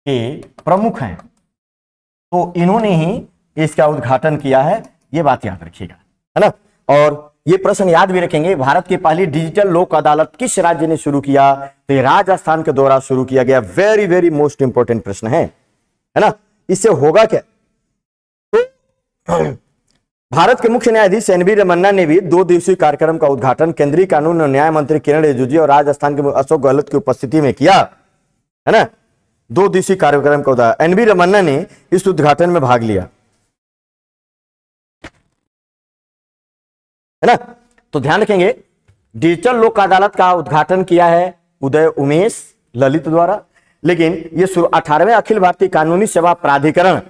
के प्रमुख हैं। तो इन्होंने ही इसका उद्घाटन किया है, ये बात याद रखिएगा, है ना। और ये प्रश्न याद भी रखेंगे, भारत की पहली डिजिटल लोक अदालत किस राज्य ने शुरू किया? तो ये राजस्थान के द्वारा शुरू किया गया। वेरी वेरी मोस्ट इंपॉर्टेंट प्रश्न है ना। इससे होगा क्या? तो भारत के मुख्य न्यायाधीश एन वी रमन्ना ने भी 2 दिवसीय कार्यक्रम का उद्घाटन केंद्रीय कानून और न्याय मंत्री किरण रिजिजू और राजस्थान के अशोक गहलोत की उपस्थिति में किया, है ना। 2 दिवसीय कार्यक्रम का उद्घाटन, एन वी रमन्ना ने इस उद्घाटन में भाग लिया, है ना। तो ध्यान रखेंगे, डिजिटल लोक अदालत का उद्घाटन किया है उदय उमेश ललित द्वारा, लेकिन ये 18वें अखिल भारतीय कानूनी सेवा प्राधिकरण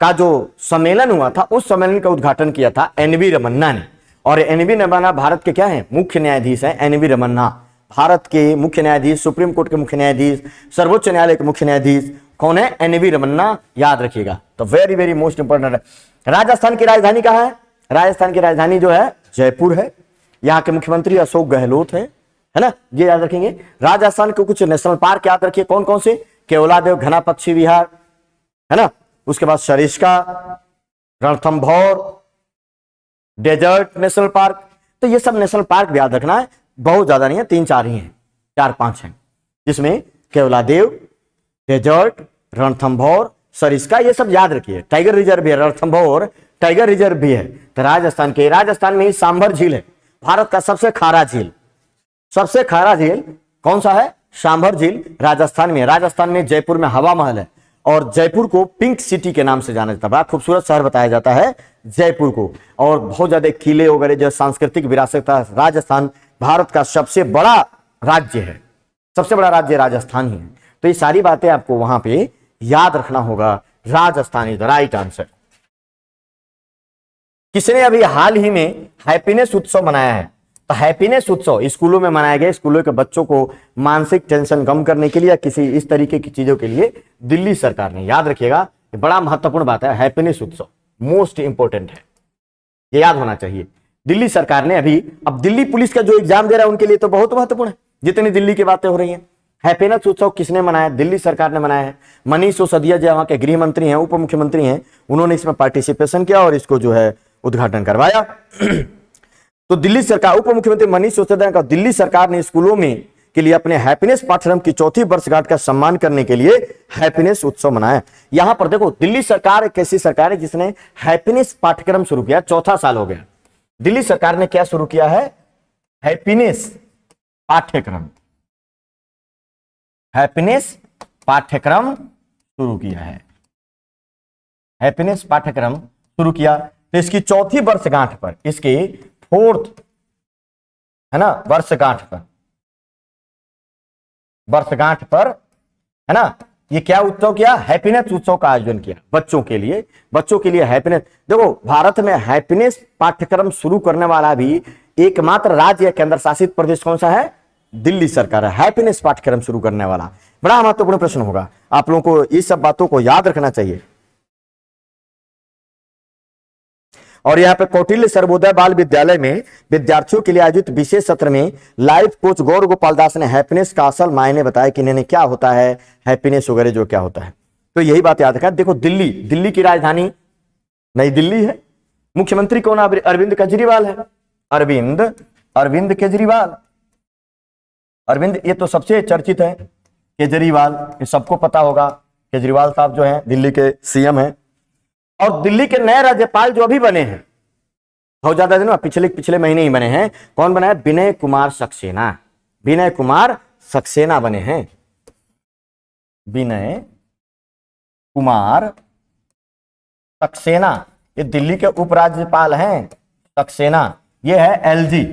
का जो सम्मेलन हुआ था, उस सम्मेलन का उद्घाटन किया था एन वी रमन्ना ने। और एन वी रमन्ना भारत के क्या है? मुख्य न्यायाधीश हैं। एन वी रमन्ना भारत के मुख्य न्यायाधीश, सुप्रीम कोर्ट के मुख्य न्यायाधीश, सर्वोच्च न्यायालय के मुख्य न्यायाधीश कौन है? एन वी रमन्ना, याद रखिएगा। तो वेरी वेरी मोस्ट इंपोर्टेंट है। राजस्थान की राजधानी कहां है? राजस्थान की राजधानी जो है जयपुर है। यहाँ के मुख्यमंत्री अशोक गहलोत है ना, ये याद रखेंगे। राजस्थान के कुछ नेशनल पार्क याद रखिए, कौन कौन से? केवलादेव घना पक्षी विहार, है ना। उसके बाद Sariska, Ranthambore, desert national park. तो ये सब नेशनल पार्क भी याद रखना है, बहुत ज्यादा नहीं है, 3-4 ही हैं, 4-5 हैं, जिसमें केवलादेव, डेजर्ट, रणथंभौर, सरिस्का, ये सब याद रखिए। टाइगर रिजर्व भी है, रणथंभौर टाइगर रिजर्व भी है। तो राजस्थान में ही सांभर झील है, भारत का सबसे खारा झील। सबसे खारा झील कौन सा है? सांभर झील राजस्थान में। राजस्थान में जयपुर में हवा महल है और जयपुर को पिंक सिटी के नाम से जाना जाता है। बड़ा खूबसूरत शहर बताया जाता है जयपुर को, और बहुत ज्यादा किले वगैरह जो सांस्कृतिक विरासत है। राजस्थान भारत का सबसे बड़ा राज्य है, सबसे बड़ा राज्य राजस्थान ही है। तो ये सारी बातें आपको वहां पे याद रखना होगा। Rajasthan is the right answer. किसने अभी हाल ही में हैप्पीनेस उत्सव मनाया है? तो हैप्पीनेस उत्सव स्कूलों में मनाया गया। स्कूलों के बच्चों को मानसिक टेंशन कम करने के लिए या किसी इस तरीके की चीजों के लिए दिल्ली सरकार ने, याद रखिएगा, ये बड़ा महत्वपूर्ण बात है। हैप्पीनेस उत्सव मोस्ट इंपोर्टेंट है, ये याद होना चाहिए। दिल्ली सरकार ने अभी, अब दिल्ली पुलिस का जो एग्जाम दे रहा है उनके लिए तो बहुत महत्वपूर्ण है, जितनी दिल्ली की बातें हो रही हैं। हैप्पीनेस उत्सव किसने मनाया? दिल्ली सरकार ने मनाया है। मनीष सिसोदिया जो वहां के गृह मंत्री हैं, उप मुख्यमंत्री हैं, उन्होंने इसमें पार्टिसिपेशन किया और इसको जो है उद्घाटन करवाया। तो दिल्ली सरकार, उप मुख्यमंत्री मनीष सिसोदिया का दिल्ली सरकार ने स्कूलों में के लिए अपने हैप्पीनेस पाठ्यक्रम की 4थी वर्षगांठ का सम्मान करने के लिए हैप्पीनेस उत्सव मनाया। यहां पर देखो, दिल्ली सरकार एक ऐसी सरकार है जिसने हैप्पीनेस पाठ्यक्रम शुरू किया, 4था साल हो गया। दिल्ली सरकार ने क्या शुरू किया है? हैप्पीनेस पाठ्यक्रम, हैप्पीनेस पाठ्यक्रम शुरू किया है। हैप्पीनेस पाठ्यक्रम शुरू किया। तो इसकी चौथी वर्षगांठ पर, इसकी फोर्थ, है ना, वर्षगांठ पर, है ना, ये क्या उत्सव किया, हैप्पीनेस उत्सव का आयोजन किया बच्चों के लिए हैप्पीनेस। देखो भारत में हैप्पीनेस पाठ्यक्रम शुरू करने वाला भी एकमात्र राज्य या केंद्र शासित प्रदेश कौन सा है, दिल्ली सरकार है, हैप्पीनेस पाठ्यक्रम शुरू करने वाला। बड़ा महत्वपूर्ण प्रश्न होगा, आप लोगों को ये सब बातों को याद रखना चाहिए। और यहाँ पे कौटिल्य सर्वोदय बाल विद्यालय में विद्यार्थियों के लिए आयोजित विशेष सत्र में लाइफ कोच गौर गोपाल दास ने हैप्पीनेस का असल मायने बताया कि इन्हें क्या होता है हैप्पीनेस वगैरह जो क्या होता है। तो यही बात याद रखा। देखो दिल्ली की राजधानी नई दिल्ली है, मुख्यमंत्री कौन, अरविंद केजरीवाल है, अरविंद केजरीवाल, अरविंद, ये तो सबसे चर्चित है, केजरीवाल, ये सबको पता होगा, केजरीवाल साहब जो है दिल्ली के सीएम हैं। और दिल्ली के नए राज्यपाल जो अभी बने हैं, बहुत ज्यादा दिन पिछले महीने ही बने हैं, कौन बना है, विनय कुमार सक्सेना बने हैं, विनय कुमार सक्सेना, ये दिल्ली के उपराज्यपाल हैं, सक्सेना, ये है एलजी,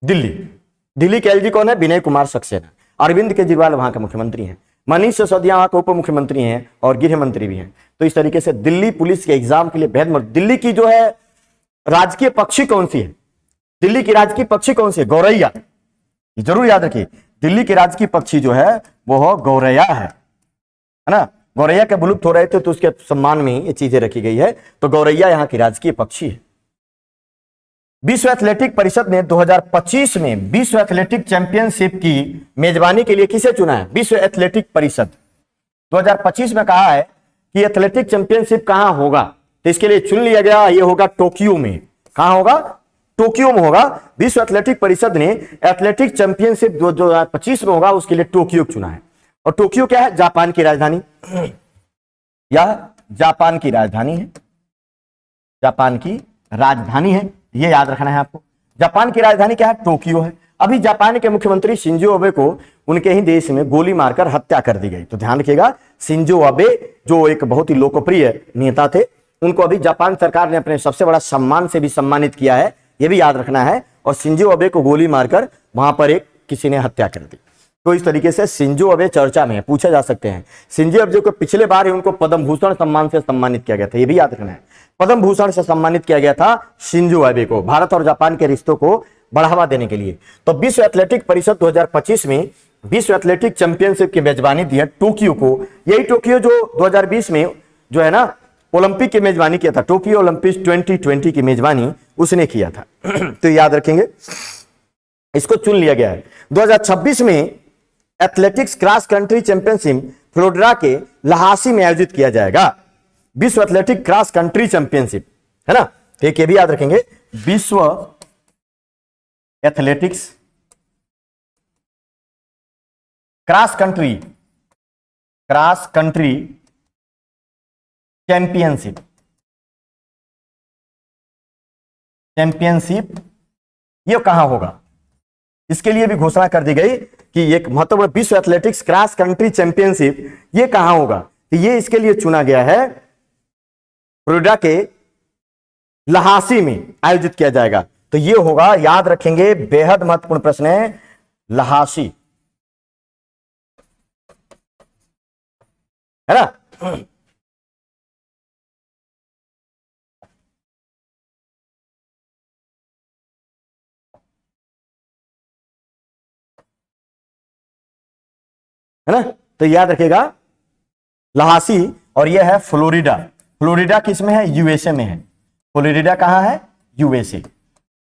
दिल्ली के एलजी कौन है, विनय कुमार सक्सेना। अरविंद केजरीवाल वहां के मुख्यमंत्री हैं, मनीष सिसोदिया वहां के उप मुख्यमंत्री हैं और गृह मंत्री भी हैं। तो इस तरीके से दिल्ली पुलिस के एग्जाम के लिए बेहद। दिल्ली की जो है राजकीय पक्षी कौन सी है, दिल्ली की राजकीय पक्षी कौन सी है, गौरैया, जरूर याद रखिए, दिल्ली की राजकीय पक्षी जो है वो गौरैया है ना। गौरैया के विलुप्त हो रहे थे तो उसके सम्मान में ही ये चीजें रखी गई है, तो गौरैया यहाँ की राजकीय पक्षी है। विश्व एथलेटिक परिषद ने 2025 में विश्व एथलेटिक चैंपियनशिप की मेजबानी के लिए किसे चुना है, विश्व एथलेटिक परिषद 2025 में कहा है कि एथलेटिक चैंपियनशिप कहां होगा, तो इसके लिए चुन लिया गया, ये होगा टोक्यो में। कहां होगा, टोक्यो में होगा। विश्व एथलेटिक परिषद ने एथलेटिक चैंपियनशिप 2025 में होगा, उसके लिए टोक्यो चुना है। और टोक्यो क्या है, जापान की राजधानी, यह जापान की राजधानी है, जापान की राजधानी है, ये याद रखना है आपको। जापान की राजधानी क्या है, टोक्यो है। अभी जापान के मुख्यमंत्री शिंजो अबे को उनके ही देश में गोली मारकर हत्या कर दी गई, तो ध्यान रखिएगा, शिंजो अबे जो एक बहुत ही लोकप्रिय नेता थे, उनको अभी जापान सरकार ने अपने सबसे बड़ा सम्मान से भी सम्मानित किया है, यह भी याद रखना है। और शिंजो अबे को गोली मारकर वहां पर एक किसी ने हत्या कर दी, तो इस तरीके से शिंजो अबे चर्चा में है, पूछे जा सकते हैं। शिंजो अबे को पिछले बार ही उनको पद्म भूषण सम्मान से सम्मानित किया गया था, यह भी याद रखना है, पद्म भूषण से सम्मानित किया गया था शिंजो अबे को, भारत और जापान के रिश्तों को बढ़ावा देने के लिए। तो विश्व एथलेटिक परिषद 2025 में विश्व एथलेटिक चैंपियनशिप की मेजबानी दी है टोक्यो को। यही टोक्यो जो 2020 में जो है ना ओलंपिक की मेजबानी किया था, टोक्यो ओलंपिक 2020 की मेजबानी उसने किया था। तो याद रखेंगे, इसको चुन लिया गया है। 2026 में athletics cross country championship Florida के लहासी में आयोजित किया जाएगा, विश्व एथलेटिक क्रॉस कंट्री चैंपियनशिप, है ना। एक ये भी याद रखेंगे, विश्व एथलेटिक्स क्रॉस कंट्री चैंपियनशिप ये कहां होगा, इसके लिए भी घोषणा कर दी गई कि एक महत्वपूर्ण विश्व एथलेटिक्स क्रॉस कंट्री चैंपियनशिप ये कहां होगा, तो ये इसके लिए चुना गया है फ्लोरिडा के लहासी में आयोजित किया जाएगा। तो ये होगा, याद रखेंगे, बेहद महत्वपूर्ण प्रश्न है, लहासी, है ना। है ना, तो याद रखिएगा लहासी, और यह है फ्लोरिडा। फ्लोरिडा किस में है, यूएसए में है, फ्लोरिडा कहां है, यूएसए।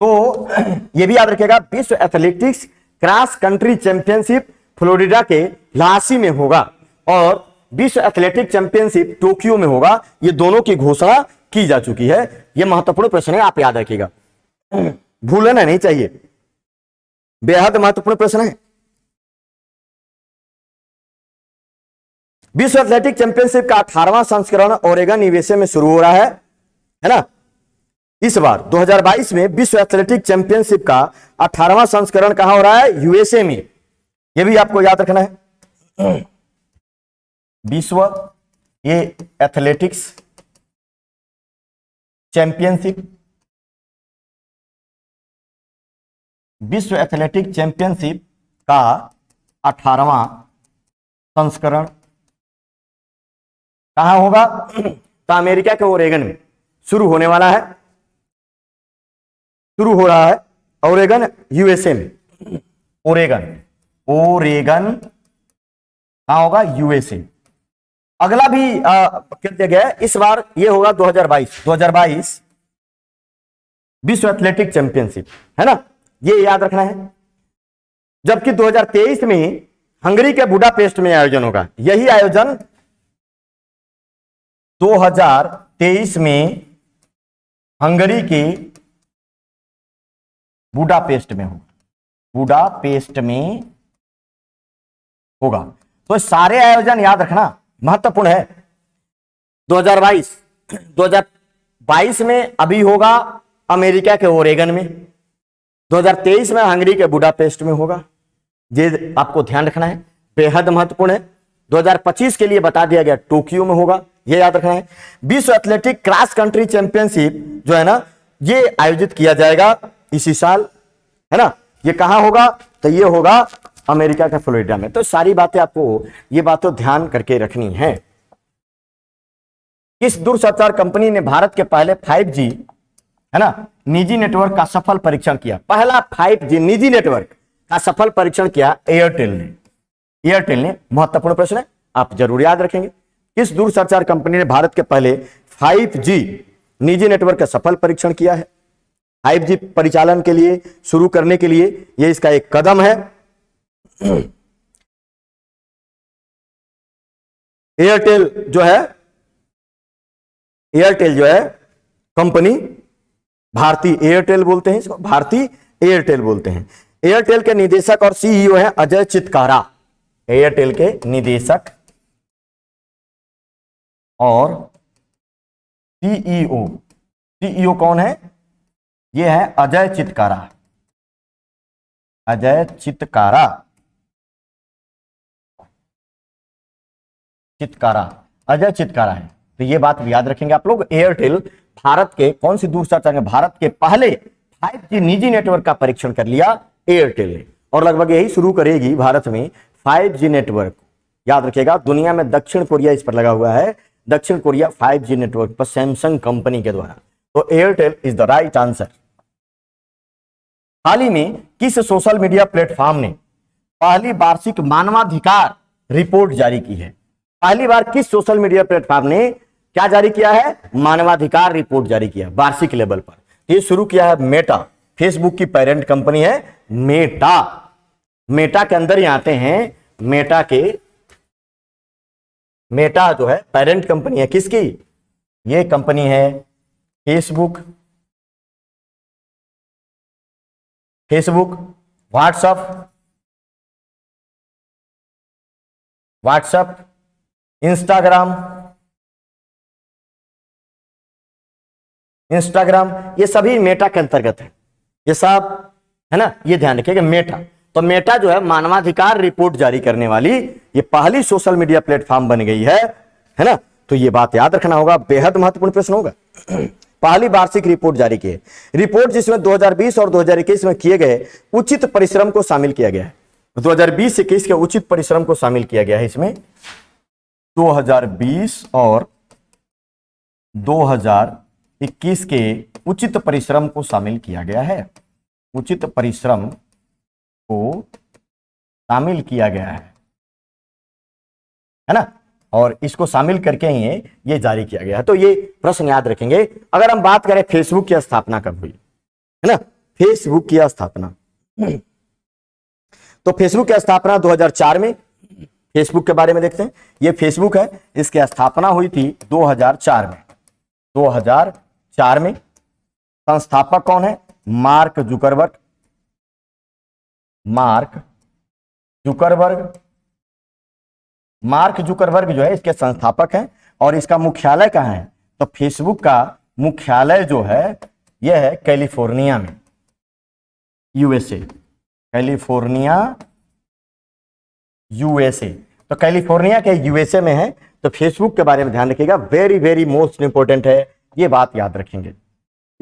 तो यह भी याद रखिएगा, विश्व athletics cross country championship Florida के लहासी में होगा और विश्व एथलेटिक चैंपियनशिप टोक्यो में होगा। ये दोनों की घोषणा की जा चुकी है। यह महत्वपूर्ण प्रश्न है, आप याद रखिएगा, भूलना नहीं चाहिए, बेहद महत्वपूर्ण प्रश्न है। विश्व एथलेटिक चैंपियनशिप का 18वां संस्करण ओरेगन यूएसए में शुरू हो रहा है ना। इस बार 2022 में विश्व एथलेटिक चैंपियनशिप का 18वां संस्करण कहां हो रहा है, यूएसए में। यह भी आपको याद रखना है। विश्व ये एथलेटिक्स चैंपियनशिप, विश्व एथलेटिक चैंपियनशिप का 18वां संस्करण कहां होगा? तो अमेरिका के ओरेगन में शुरू होने वाला है, शुरू हो रहा है ओरेगन, यूएसए में। ओरेगन, ओरेगन कहां होगा? यूएसए। अगला भी कर दिया गया है, इस बार ये होगा 2022 विश्व एथलेटिक चैंपियनशिप, है ना, ये याद रखना है। जबकि 2023 में हंगरी के बुडापेस्ट में आयोजन होगा। यही आयोजन 2023 में हंगरी के बुडापेस्ट में होगा, बुडापेस्ट में होगा। तो सारे आयोजन याद रखना महत्वपूर्ण है। 2022 में अभी होगा अमेरिका के ओरेगन में, 2023 में हंगरी के बुडापेस्ट में होगा। ये आपको ध्यान रखना है, बेहद महत्वपूर्ण है। 2025 के लिए बता दिया गया टोक्यो में होगा, ये याद रखना है। विश्व एथलेटिक क्रॉस कंट्री चैंपियनशिप जो है ना, ये आयोजित किया जाएगा इसी साल, है ना। ये कहां होगा? तो ये होगा अमेरिका के फ्लोरिडा में। तो सारी बातें आपको ये बातें ध्यान करके रखनी है। किस दूरसंचार कंपनी ने भारत के पहले 5G, है ना, निजी नेटवर्क का सफल परीक्षण किया? पहला 5G निजी नेटवर्क का सफल परीक्षण किया एयरटेल ने। एयरटेल ने, महत्वपूर्ण प्रश्न है, आप जरूर याद रखेंगे। किस दूरसंचार कंपनी ने भारत के पहले 5G निजी नेटवर्क का सफल परीक्षण किया है? 5G परिचालन के लिए, शुरू करने के लिए यह इसका एक कदम है। एयरटेल जो है कंपनी, भारतीय एयरटेल बोलते हैं इसको, भारतीय एयरटेल बोलते हैं। एयरटेल के निदेशक और सीईओ हैं अजय चितकारा। एयरटेल के निदेशक और सीईओ, सीईओ कौन है? ये है अजय चितकारा, अजय चितकारा, अजय चितकारा है। तो ये बात याद रखेंगे आप लोग। एयरटेल भारत के कौन सी दूरसंचार, भारत के पहले 5G निजी नेटवर्क का परीक्षण कर लिया एयरटेल ने, और लगभग यही शुरू करेगी भारत में 5G नेटवर्क। याद रखिएगा, दुनिया में दक्षिण कोरिया इस पर लगा हुआ है, दक्षिण कोरिया 5G नेटवर्क पर सैमसंग कंपनी के द्वारा। तो Airtel is the right answer. हाल ही में किस सोशल मीडिया प्लेटफॉर्म ने पहली वार्षिक मानवाधिकार रिपोर्ट जारी की है? पहली बार किस सोशल मीडिया प्लेटफॉर्म ने क्या जारी किया है? मानवाधिकार रिपोर्ट जारी किया वार्षिक लेवल पर। ये शुरू किया है मेटा, फेसबुक की पेरेंट कंपनी है मेटा। मेटा के अंदर ही आते हैं, मेटा जो है पेरेंट कंपनी है किसकी? ये कंपनी है फेसबुक, व्हाट्सएप, इंस्टाग्राम, ये सभी मेटा के अंतर्गत है, ये सब, है ना। ये ध्यान रखिएगा मेटा। तो मेटा जो है मानवाधिकार रिपोर्ट जारी करने वाली ये पहली सोशल मीडिया प्लेटफॉर्म बन गई है ना। तो ये बात याद रखना होगा, बेहद महत्वपूर्ण प्रश्न होगा। पहली वार्षिक रिपोर्ट जारी की है, रिपोर्ट जिसमें 2020 और 2021 में किए गए उचित परिश्रम को शामिल किया गया है। 2020-21 के उचित परिश्रम को शामिल किया गया है इसमें। 2020 और 2021 के उचित परिश्रम को शामिल किया गया है, उचित परिश्रम को शामिल किया गया है ना। और इसको शामिल करके ही ये जारी किया गया है। तो ये प्रश्न याद रखेंगे। अगर हम बात करें फेसबुक की स्थापना कब हुई, है ना, फेसबुक की स्थापना, तो फेसबुक की स्थापना 2004 में। फेसबुक के बारे में देखते हैं, ये फेसबुक है, इसकी स्थापना हुई थी 2004 में। 2004 में संस्थापक कौन है? Mark Zuckerberg. मार्क जुकरबर्ग जो है इसके संस्थापक हैं। और इसका मुख्यालय कहां है? तो फेसबुक का मुख्यालय जो है यह है कैलिफोर्निया में, यूएसए, कैलिफोर्निया यूएसए। तो कैलिफोर्निया के यूएसए में है। तो फेसबुक के बारे में ध्यान रखिएगा, वेरी वेरी मोस्ट इंपोर्टेंट है, ये बात याद रखेंगे।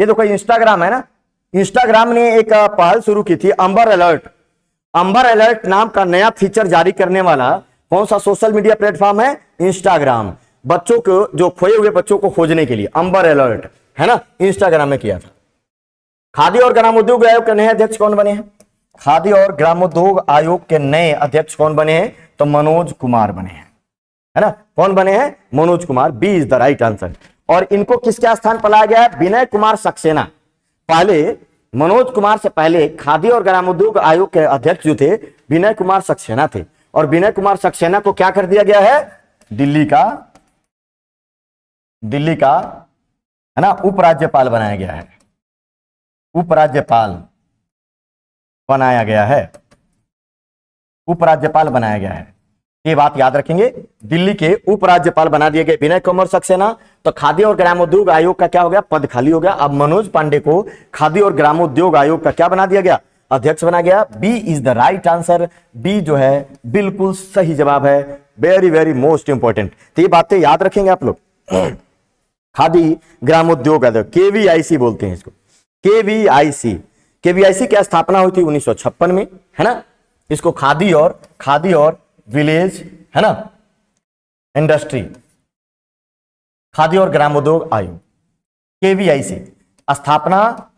ये देखो इंस्टाग्राम है ना, इंस्टाग्राम ने एक पहल शुरू की थी, अंबर अलर्ट। अंबर अलर्ट नाम का नया फीचर जारी करने वाला कौन सा सोशल मीडिया प्लेटफॉर्म है? इंस्टाग्राम। बच्चों को, जो खोए हुए बच्चों को खोजने के लिए अंबर अलर्ट है ना, इंस्टाग्राम में किया था। खादी और ग्रामोद्योग आयोग के नए अध्यक्ष कौन बने हैं? खादी और ग्रामोद्योग आयोग के नए अध्यक्ष कौन बने हैं? तो मनोज कुमार बने हैं, है ना। कौन बने हैं? Manoj Kumar. B is the right answer. और इनको किसके स्थान पर लाया गया है? विनय कुमार सक्सेना। पहले मनोज कुमार से पहले खादी और ग्रामोद्योग आयोग के अध्यक्ष जो थे विनय कुमार सक्सेना थे, और विनय कुमार सक्सेना को क्या कर दिया गया है? दिल्ली का है ना उपराज्यपाल बनाया गया है। उपराज्यपाल बनाया गया है, उपराज्यपाल बनाया गया है। ये बात याद रखेंगे, दिल्ली के उपराज्यपाल बना दिए गए विनय कुमार सक्सेना। तो खादी और ग्रामोद्योग आयोग का क्या हो गया? पद खाली हो गया। अब मनोज पांडे को खादी और ग्रामोद्योग आयोग का क्या बना दिया गया? अध्यक्ष बना गया। B is the right answer. B जो है बिल्कुल सही जवाब है। Very very most important. तो ये बातें याद रखेंगे आप लोग। खादी ग्रामोद्योग आयोग, केवीआईसी बोलते हैं इसको, केवीआईसी। केवीआईसी की स्थापना हुई थी 1956 में, है ना। इसको खादी और विलेज, है ना, इंडस्ट्री, खादी और ग्रामोद्योग आयोग, केवीआईसी स्थापना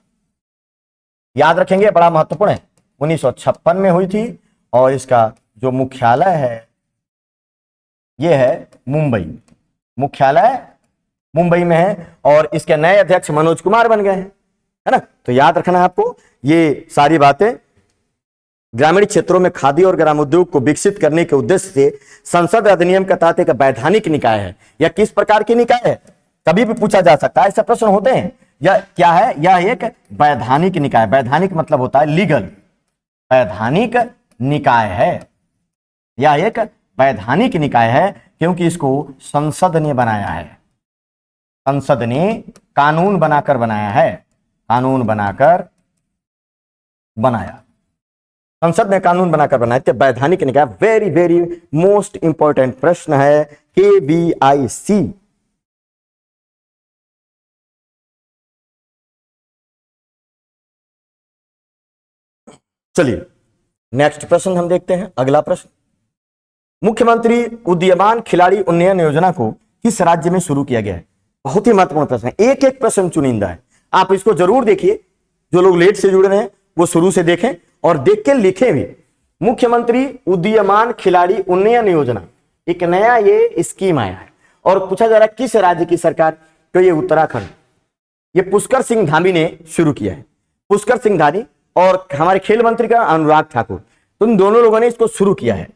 याद रखेंगे, बड़ा महत्वपूर्ण है। 1956 में हुई थी, और इसका जो मुख्यालय है ये है मुंबई। मुख्यालय मुंबई में है, और इसके नए अध्यक्ष मनोज कुमार बन गए हैं, है ना। तो याद रखना है आपको ये सारी बातें। ग्रामीण क्षेत्रों में खादी और ग्रामोद्योग को विकसित करने के उद्देश्य से संसद अधिनियम के तहत एक वैधानिक निकाय है। यह किस प्रकार की निकाय है? कभी भी पूछा जा सकता है, ऐसे प्रश्न होते हैं। यह क्या है? यह एक वैधानिक निकाय। वैधानिक मतलब होता है लीगल। वैधानिक निकाय है, यह एक वैधानिक निकाय है, क्योंकि इसको संसद ने बनाया है। संसद ने कानून बनाकर बनाया है, कानून बनाकर बनाया, संसद ने कानून बनाकर बनाया। तो वैधानिक निकाय वेरी वेरी मोस्ट इंपॉर्टेंट प्रश्न है, केवीआईसी। चलिए नेक्स्ट प्रश्न हम देखते हैं। अगला प्रश्न, मुख्यमंत्री उदीयमान खिलाड़ी उन्नयन योजना को किस राज्य में शुरू किया गया है? बहुत ही महत्वपूर्ण प्रश्न है। एक एक प्रश्न चुनिंदा है, आप इसको जरूर देखिए। जो लोग लेट से जुड़ रहे हैं वो शुरू से देखें और देख के लिखें भी। मुख्यमंत्री उदीयमान खिलाड़ी उन्नयन योजना एक नया ये स्कीम आया है, और पूछा जा रहा है किस राज्य की सरकार? तो ये उत्तराखंड, ये पुष्कर सिंह धामी ने शुरू किया है। पुष्कर सिंह धामी और हमारे खेल मंत्री का अनुराग ठाकुर, तो इन दोनों लोगों ने इसको शुरू किया है।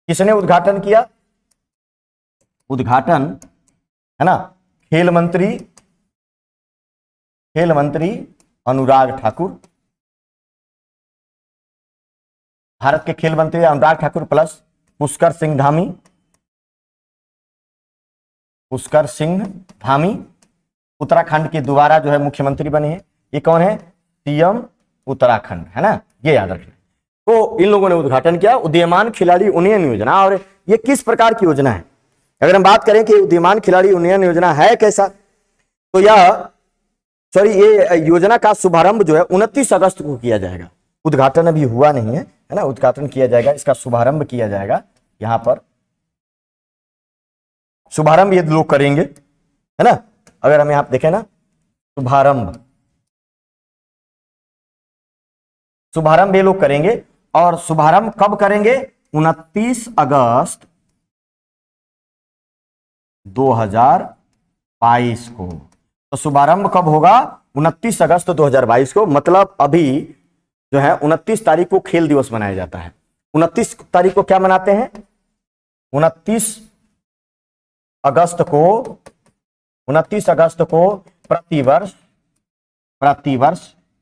किसने उद्घाटन किया? उद्घाटन, है ना, खेल मंत्री अनुराग ठाकुर। भारत के खेल मंत्री अनुराग ठाकुर प्लस पुष्कर सिंह धामी उत्तराखंड के दोबारा जो है मुख्यमंत्री बने हैं। ये कौन है? सीएम उत्तराखंड, है ना, ये याद रखना। तो इन लोगों ने उद्घाटन किया उदीयमान खिलाड़ी उन्नयन योजना। और ये किस प्रकार की योजना है? अगर हम बात करें कि उदीयमान खिलाड़ी उन्नयन योजना है कैसा, तो ये योजना का शुभारंभ जो है 29 अगस्त को किया जाएगा। उद्घाटन अभी हुआ नहीं है ना, उद्घाटन किया जाएगा, इसका शुभारंभ किया जाएगा। यहां पर शुभारंभ ये लोग करेंगे, है ना। अगर हम यहां देखें ना, शुभारंभ ये लोग करेंगे। और शुभारंभ कब करेंगे? 29 अगस्त 2022 को। तो शुभारंभ कब होगा? 29 अगस्त 2022 को। मतलब अभी जो है 29 तारीख को खेल दिवस मनाया जाता है। 29 तारीख को क्या मनाते हैं? 29 अगस्त को प्रतिवर्ष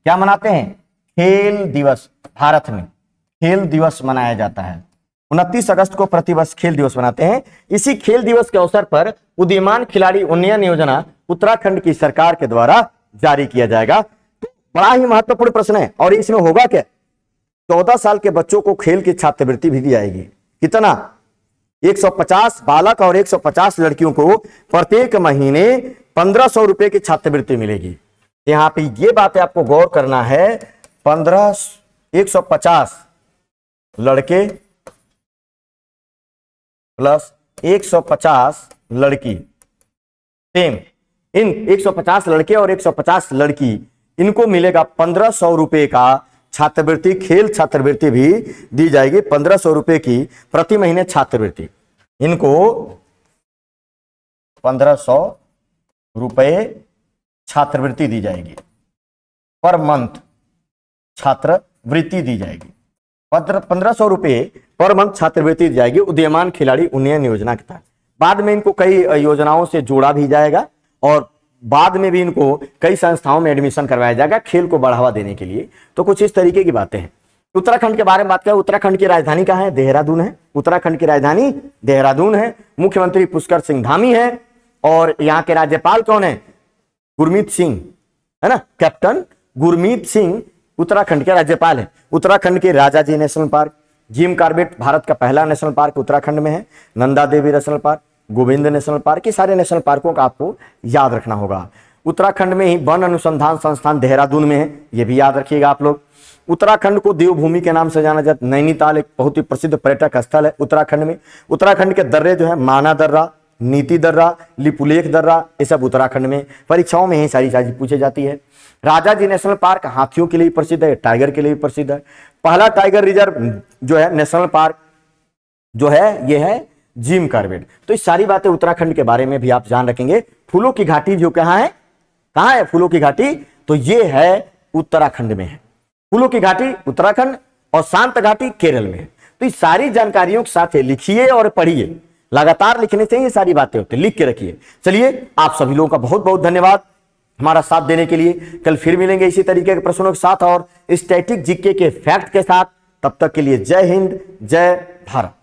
क्या मनाते हैं? खेल दिवस। भारत में खेल दिवस मनाया जाता है। 29 अगस्त को प्रतिवर्ष खेल दिवस मनाते हैं। इसी खेल दिवस के अवसर पर उदीयमान खिलाड़ी उन्नयन योजना उत्तराखंड की सरकार के द्वारा जारी किया जाएगा। तो बड़ा ही महत्वपूर्ण प्रश्न है। और इसमें होगा क्या? 14 साल के बच्चों को खेल की छात्रवृत्ति भी दी जाएगी। कितना? 150 बालक और 150 लड़कियों को प्रत्येक महीने 1500 रुपए की छात्रवृत्ति मिलेगी। यहां पे ये बातें आपको गौर करना है। 150 लड़के प्लस 150 लड़की, सेम इन 150 लड़के और 150 लड़की, इनको मिलेगा 1500 रुपए का छात्रवृत्ति, खेल छात्रवृत्ति भी दी जाएगी 1500 रुपए की प्रति महीने छात्रवृत्ति। इनको 1500 रुपए छात्रवृत्ति दी जाएगी, पर मंथ छात्रवृत्ति दी जाएगी। 1500 रुपए पर मंथ छात्रवृत्ति दी जाएगी उदीयमान खिलाड़ी उन्नयन योजना के तहत। बाद में इनको कई योजनाओं से जोड़ा भी जाएगा और बाद में भी इनको कई संस्थाओं में एडमिशन करवाया जाएगा खेल को बढ़ावा देने के लिए। तो कुछ इस तरीके की बातें हैं। उत्तराखंड के बारे में बात करें, उत्तराखंड की राजधानी कहाँ है? देहरादून है। उत्तराखंड की राजधानी देहरादून है। मुख्यमंत्री पुष्कर सिंह धामी है और यहाँ के राज्यपाल कौन है? गुरमीत सिंह, है ना, कैप्टन गुरमीत सिंह उत्तराखंड के राज्यपाल है। उत्तराखंड के Rajaji national park, Jim Corbett Bharat का पहला नेशनल पार्क उत्तराखंड में है। Nanda Devi national park, Govind national park, ये सारे नेशनल पार्कों का आपको याद रखना होगा। उत्तराखंड में ही वन अनुसंधान संस्थान देहरादून में है, ये भी याद रखिएगा आप लोग। उत्तराखंड को देवभूमि के नाम से जाना जाता है। नैनीताल एक बहुत ही प्रसिद्ध पर्यटक स्थल है उत्तराखंड में। उत्तराखंड के दर्रे जो है माना दर्रा, नीति दर्रा, लिपुलेख दर्रा, ये सब उत्तराखंड में परीक्षाओं में ही सारी चीजें पूछी जाती है। राजा जी नेशनल पार्क हाथियों के लिए प्रसिद्ध है, टाइगर के लिए प्रसिद्ध है। पहला टाइगर रिजर्व जो है नेशनल पार्क जो है ये है जिम कॉर्बेट। तो इस सारी बातें उत्तराखंड के बारे में भी आप जान रखेंगे। फूलों की घाटी जो कहाँ है? कहाँ है फूलों की घाटी? तो ये है उत्तराखंड में है। फूलों की घाटी उत्तराखंड और शांत घाटी केरल में है। तो इस सारी जानकारियों के साथ लिखिए और पढ़िए, लगातार लिखने से ये सारी बातें होती है, लिख के रखिए। चलिए, आप सभी लोगों का बहुत बहुत धन्यवाद हमारा साथ देने के लिए। कल फिर मिलेंगे इसी तरीके के प्रश्नों के साथ और स्टैटिक जीके के फैक्ट के साथ। तब तक के लिए जय हिंद, जय भारत।